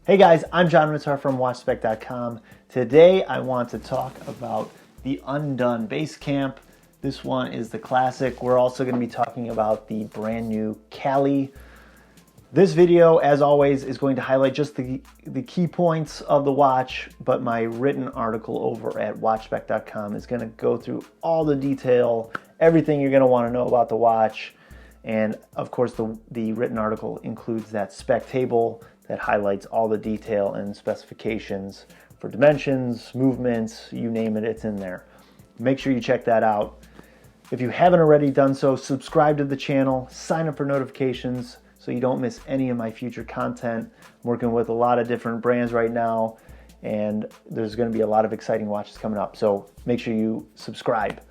Hey guys, I'm John Ritzar from WatchSpec.com. Today I want to talk about the UNDONE Basecamp. This one is the Classic. We're also going to be talking about the brand new Cali. This video, as always, is going to highlight just the key points of the watch, but my written article over at WatchSpec.com is going to go through all the detail, everything you're going to want to know about the watch. And of course, the written article includes that spec table that highlights all the detail and specifications for dimensions, movements, you name it, it's in there. Make sure you check that out. If you haven't already done so, subscribe to the channel, sign up for notifications so you don't miss any of my future content. I'm working with a lot of different brands right now, and there's going to be a lot of exciting watches coming up, so make sure you subscribe.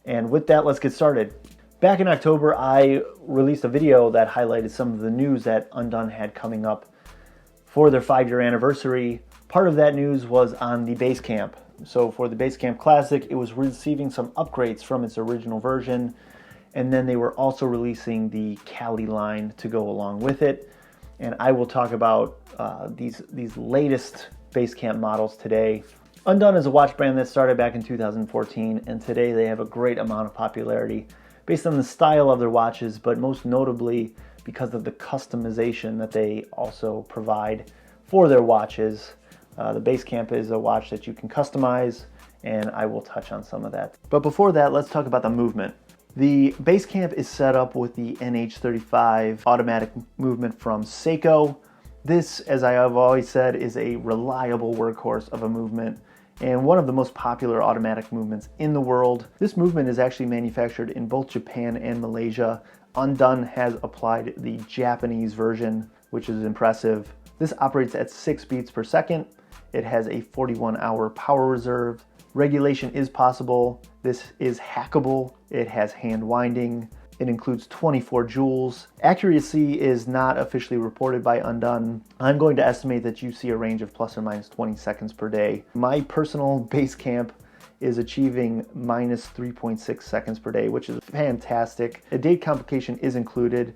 And with that, let's get started. Back in October, I released a video that highlighted some of the news that UNDONE had coming up for their 5-year anniversary. Part of that news was on the Basecamp. So for the Basecamp Classic, it was receiving some upgrades from its original version, and then they were also releasing the Cali line to go along with it. And I will talk about these latest Basecamp models today. UNDONE is a watch brand that started back in 2014, and today they have a great amount of popularity based on the style of their watches, but most notably because of the customization that they also provide for their watches. The Basecamp is a watch that you can customize, and I will touch on some of that. But before that, let's talk about the movement. The Basecamp is set up with the NH35 automatic movement from Seiko. This, as I have always said, is a reliable workhorse of a movement and one of the most popular automatic movements in the world. This movement is actually manufactured in both Japan and Malaysia. UNDONE has applied the Japanese version, which is impressive. This operates at 6 beats per second. It has a 41-hour power reserve. Regulation is possible. This is hackable. It has hand winding. It includes 24 joules. Accuracy is not officially reported by UNDONE. I'm going to estimate that you see a range of plus or minus 20 seconds per day. My personal Basecamp is achieving minus 3.6 seconds per day, which is fantastic. A date complication is included,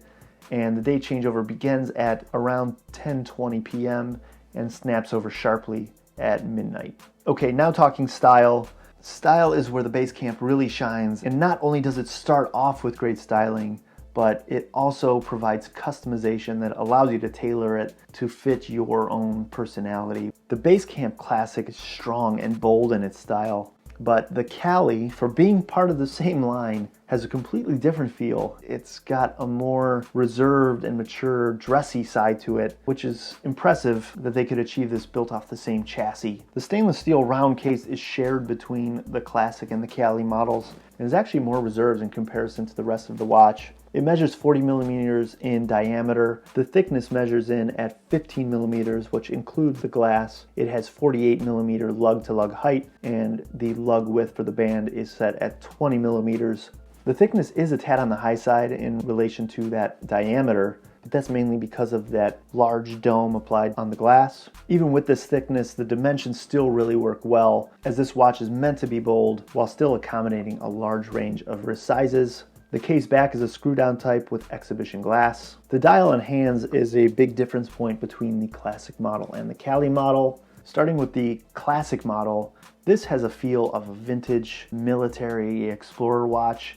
and the date changeover begins at around 10:20 p.m. and snaps over sharply at midnight. Okay, now talking style. Style is where the Basecamp really shines, and not only does it start off with great styling, but it also provides customization that allows you to tailor it to fit your own personality. The Basecamp Classic is strong and bold in its style, but the Cali, for being part of the same line, has a completely different feel. It's got a more reserved and mature dressy side to it, which is impressive that they could achieve this built off the same chassis. The stainless steel round case is shared between the Classic and the Cali models, and is actually more reserved in comparison to the rest of the watch. It measures 40 millimeters in diameter. The thickness measures in at 15 millimeters, which includes the glass. It has 48 millimeter lug-to-lug height, and the lug width for the band is set at 20 millimeters. The thickness is a tad on the high side in relation to that diameter, but that's mainly because of that large dome applied on the glass. Even with this thickness, the dimensions still really work well, as this watch is meant to be bold while still accommodating a large range of wrist sizes. The case back is a screw-down type with exhibition glass. The dial and hands is a big difference point between the Classic model and the Cali model. Starting with the Classic model, this has a feel of a vintage military explorer watch.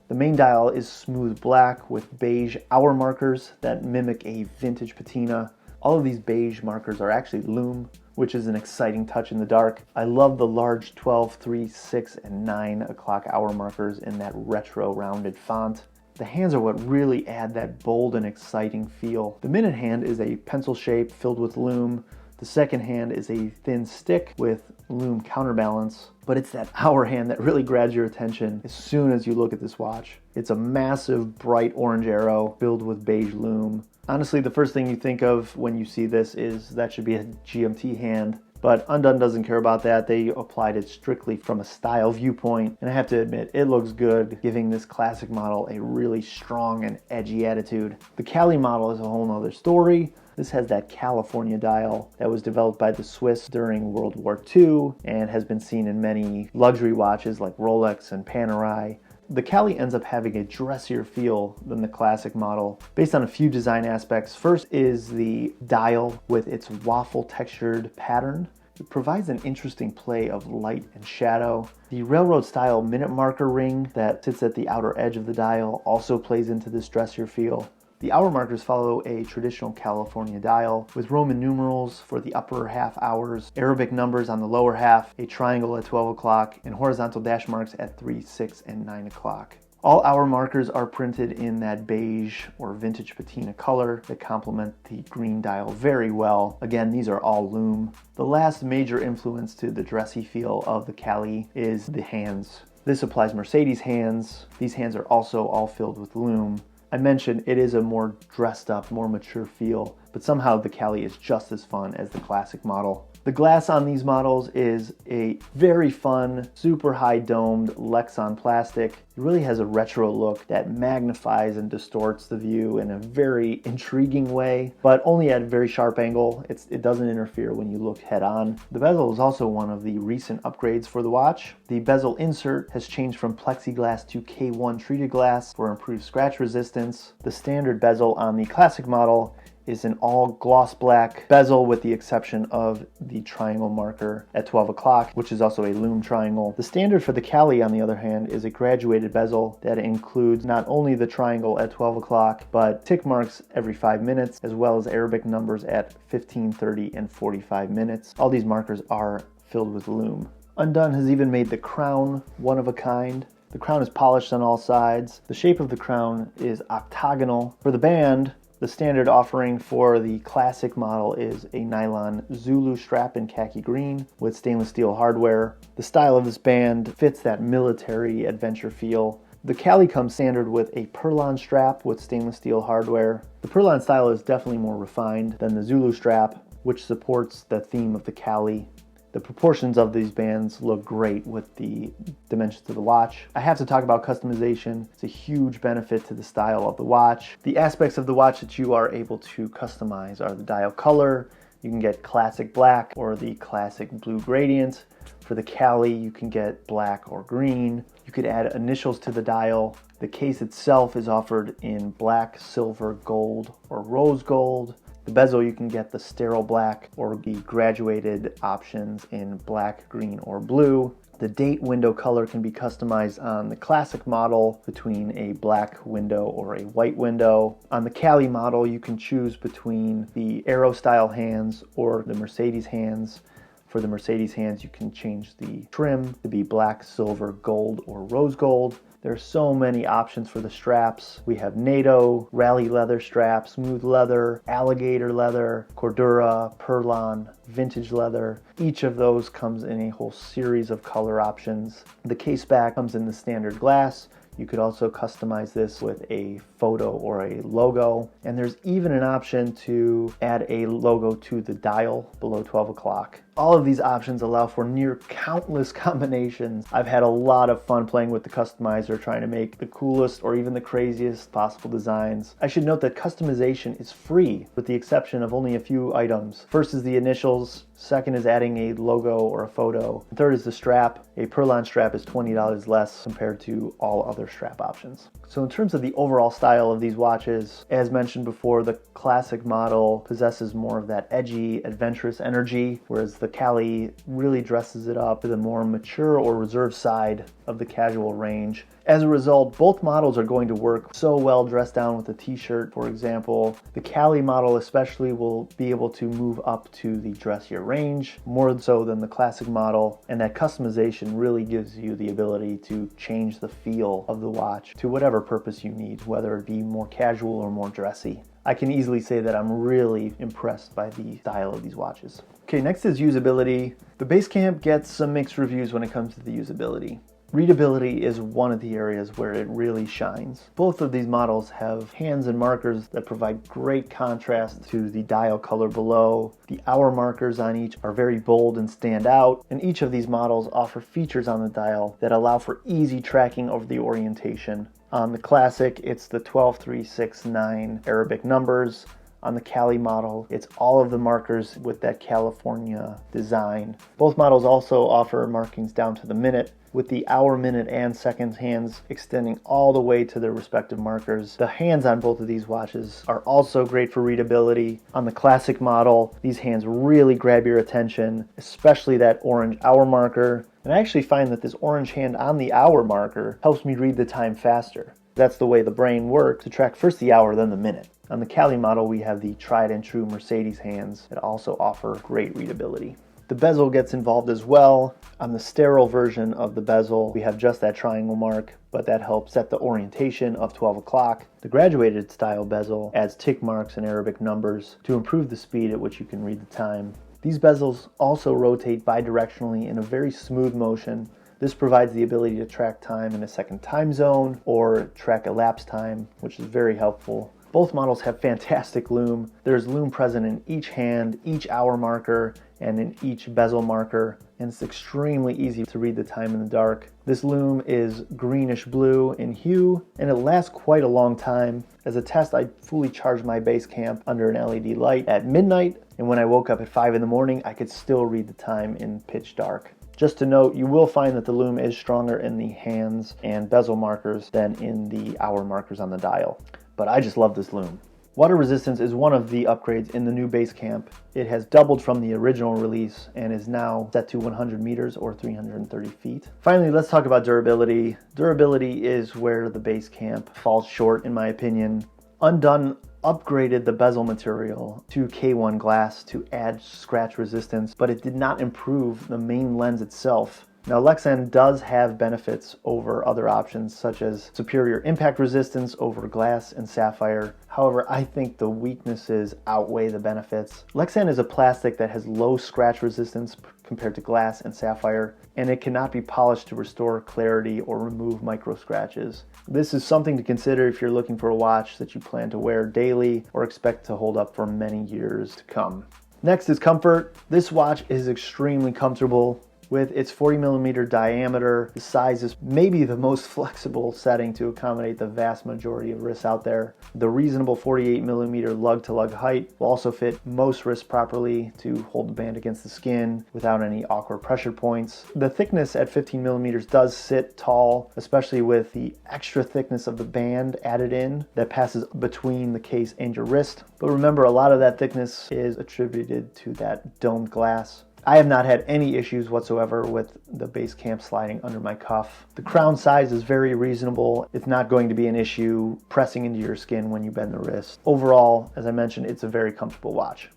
The main dial is smooth black with beige hour markers that mimic a vintage patina. All of these beige markers are actually lume, which is an exciting touch in the dark. I love the large 12, 3, 6, and 9 o'clock hour markers in that retro rounded font. The hands are what really add that bold and exciting feel. The minute hand is a pencil shape filled with lume. The second hand is a thin stick with lume counterbalance, but it's that hour hand that really grabs your attention as soon as you look at this watch. It's a massive bright orange arrow filled with beige lume. Honestly, the first thing you think of when you see this is that should be a GMT hand, but UNDONE doesn't care about that. They applied it strictly from a style viewpoint, and I have to admit, it looks good, giving this Classic model a really strong and edgy attitude. The Cali model is a whole nother story. This has that California dial that was developed by the Swiss during World War II and has been seen in many luxury watches like Rolex and Panerai. The Cali ends up having a dressier feel than the Classic model based on a few design aspects. First is the dial with its waffle textured pattern. It provides an interesting play of light and shadow. The railroad style minute marker ring that sits at the outer edge of the dial also plays into this dressier feel. The hour markers follow a traditional California dial with Roman numerals for the upper half hours, Arabic numbers on the lower half, a triangle at 12 o'clock, and horizontal dash marks at 3, 6, and 9 o'clock. All hour markers are printed in that beige or vintage patina color that complement the green dial very well. Again, these are all loom. The last major influence to the dressy feel of the Cali is the hands. This applies Mercedes hands. These hands are also all filled with loom. I mentioned it is a more dressed up, more mature feel, but somehow the Cali is just as fun as the Classic model. The glass on these models is a very fun, super high domed Lexan plastic. It really has a retro look that magnifies and distorts the view in a very intriguing way, but only at a very sharp angle. It doesn't interfere when you look head on. The bezel is also one of the recent upgrades for the watch. The bezel insert has changed from plexiglass to K1 treated glass for improved scratch resistance. The standard bezel on the Classic model is an all gloss black bezel with the exception of the triangle marker at 12 o'clock, which is also a loom triangle. The standard for the Cali, on the other hand, is a graduated bezel that includes not only the triangle at 12 o'clock, but tick marks every 5 minutes, as well as Arabic numbers at 15, 30, and 45 minutes. All these markers are filled with loom. Undone has even made the crown one of a kind. The crown is polished on all sides. The shape of the crown is octagonal. For the band, the standard offering for the Classic model is a nylon Zulu strap in khaki green with stainless steel hardware. The style of this band fits that military adventure feel. The Cali comes standard with a Perlon strap with stainless steel hardware. The Perlon style is definitely more refined than the Zulu strap, which supports the theme of the Cali. The proportions of these bands look great with the dimensions of the watch. I have to talk about customization. It's a huge benefit to the style of the watch. The aspects of the watch that you are able to customize are the dial color. You can get classic black or the classic blue gradient. For the Cali, you can get black or green. You could add initials to the dial. The case itself is offered in black, silver, gold, or rose gold. The bezel, you can get the sterile black or the graduated options in black, green, or blue. The date window color can be customized on the Classic model between a black window or a white window. On the Cali model, you can choose between the Aero style hands or the Mercedes hands. For the Mercedes hands, you can change the trim to be black, silver, gold, or rose gold. There's so many options for the straps. We have NATO, rally leather straps, smooth leather, alligator leather, Cordura, Perlon, vintage leather. Each of those comes in a whole series of color options. The case back comes in the standard glass. You could also customize this with a photo or a logo. And there's even an option to add a logo to the dial below 12 o'clock. All of these options allow for near countless combinations. I've had a lot of fun playing with the customizer, trying to make the coolest or even the craziest possible designs. I should note that customization is free, with the exception of only a few items. First is the initials, second is adding a logo or a photo, and third is the strap. A Perlon strap is $20 less compared to all other strap options. So in terms of the overall style of these watches, as mentioned before, the Classic model possesses more of that edgy, adventurous energy, whereas the Cali really dresses it up to the more mature or reserved side of the casual range. As a result, both models are going to work so well dressed down with a t-shirt, for example. The Cali model especially will be able to move up to the dressier range, more so than the Classic model, and that customization really gives you the ability to change the feel of the watch to whatever purpose you need, whether it be more casual or more dressy. I can easily say that I'm really impressed by the style of these watches. Okay, next is usability. The Basecamp gets some mixed reviews when it comes to the usability. Readability is one of the areas where it really shines. Both of these models have hands and markers that provide great contrast to the dial color below. The hour markers on each are very bold and stand out, and each of these models offer features on the dial that allow for easy tracking of the orientation. On the Classic, it's the 12, 3, 6, 9 Arabic numbers. On the Cali model, it's all of the markers with that California design. Both models also offer markings down to the minute, with the hour, minute, and seconds hands extending all the way to their respective markers. The hands on both of these watches are also great for readability. On the Classic model, these hands really grab your attention, especially that orange hour marker. And I actually find that this orange hand on the hour marker helps me read the time faster. That's the way the brain works, to track first the hour, then the minute. On the Cali model, we have the tried and true Mercedes hands that also offer great readability. The bezel gets involved as well. On the sterile version of the bezel, we have just that triangle mark, but that helps set the orientation of 12 o'clock. The graduated style bezel adds tick marks and Arabic numbers to improve the speed at which you can read the time. These bezels also rotate bidirectionally in a very smooth motion. This provides the ability to track time in a second time zone or track elapsed time, which is very helpful. Both models have fantastic lume. There's lume present in each hand, each hour marker, and in each bezel marker, and it's extremely easy to read the time in the dark. This lume is greenish blue in hue, and it lasts quite a long time. As a test, I fully charged my Basecamp under an LED light at midnight, and when I woke up at 5 in the morning, I could still read the time in pitch dark. Just to note, you will find that the lume is stronger in the hands and bezel markers than in the hour markers on the dial. But I just love this lume. Water resistance is one of the upgrades in the new Basecamp. It has doubled from the original release and is now set to 100 meters or 330 feet. Finally, let's talk about durability. Durability is where the Basecamp falls short, in my opinion. Undone upgraded the bezel material to K1 glass to add scratch resistance, but it did not improve the main lens itself. Now, Lexan does have benefits over other options, such as superior impact resistance over glass and sapphire. However, I think the weaknesses outweigh the benefits. Lexan is a plastic that has low scratch resistance compared to glass and sapphire, and it cannot be polished to restore clarity or remove micro scratches. This is something to consider if you're looking for a watch that you plan to wear daily or expect to hold up for many years to come. Next is comfort. This watch is extremely comfortable. With its 40mm diameter, the size is maybe the most flexible setting to accommodate the vast majority of wrists out there. The reasonable 48mm lug-to-lug height will also fit most wrists properly to hold the band against the skin without any awkward pressure points. The thickness at 15mm does sit tall, especially with the extra thickness of the band added in that passes between the case and your wrist. But remember, a lot of that thickness is attributed to that domed glass. I have not had any issues whatsoever with the Basecamp sliding under my cuff. The crown size is very reasonable. It's not going to be an issue pressing into your skin when you bend the wrist. Overall, as I mentioned, it's a very comfortable watch.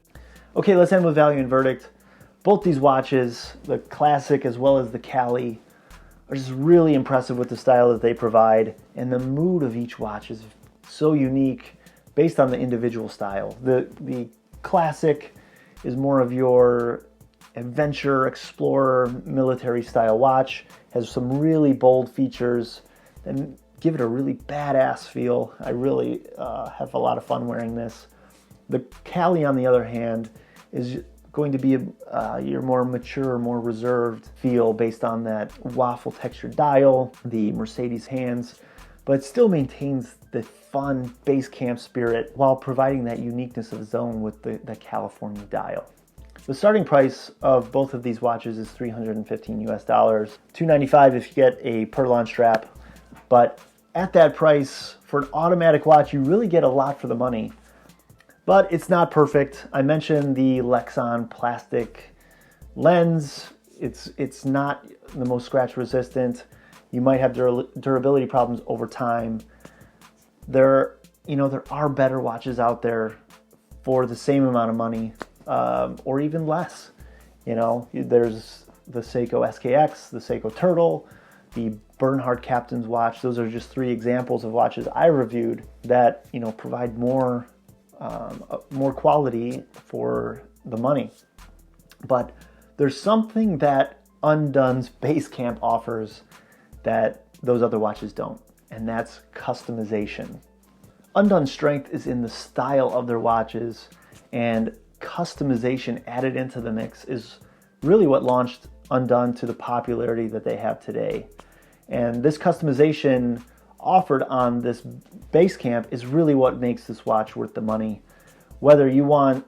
Okay, let's end with value and verdict. Both these watches, the Classic as well as the Cali, are just really impressive with the style that they provide, and the mood of each watch is so unique based on the individual style. The Classic is more of your adventure, explorer, military style watch, has some really bold features and give it a really badass feel. I really have a lot of fun wearing this. The Cali, on the other hand, is going to be your more mature, more reserved feel based on that waffle textured dial, the Mercedes hands, but it still maintains the fun Basecamp spirit while providing that uniqueness of its own with the California dial. The starting price of both of these watches is $315 US, $295 if you get a Perlon strap. But at that price, for an automatic watch, you really get a lot for the money. But it's not perfect. I mentioned the Lexan plastic lens. It's not the most scratch resistant. You might have durability problems over time. There are better watches out there for the same amount of money. Or even less. There's the Seiko SKX, the Seiko Turtle, the Bernhard Captain's watch. Those are just 3 examples of watches I reviewed that provide more quality for the money. But there's something that Undone's Basecamp offers that those other watches don't, and that's customization. Undone's strength is in the style of their watches, and customization added into the mix is really what launched Undone to the popularity that they have today. And this customization offered on this Basecamp is really what makes this watch worth the money. Whether you want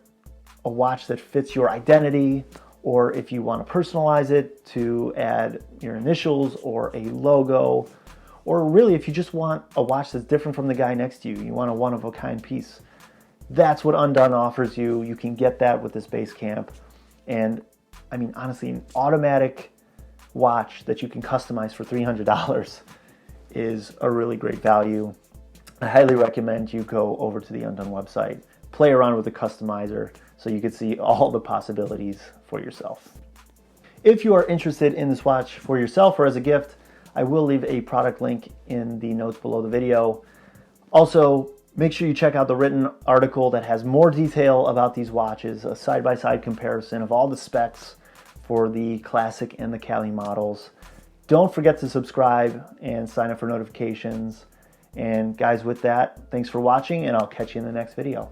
a watch that fits your identity, or if you want to personalize it to add your initials or a logo, or really if you just want a watch that's different from the guy next to you, you want a one-of-a-kind piece, that's what Undone offers you. You can get that with this Basecamp. And I mean, honestly, an automatic watch that you can customize for $300 is a really great value. I highly recommend you go over to the Undone website, play around with the customizer so you can see all the possibilities for yourself. If you are interested in this watch for yourself or as a gift, I will leave a product link in the notes below the video. Also, make sure you check out the written article that has more detail about these watches, a side-by-side comparison of all the specs for the Classic and the Cali models. Don't forget to subscribe and sign up for notifications. And guys, with that, thanks for watching, and I'll catch you in the next video.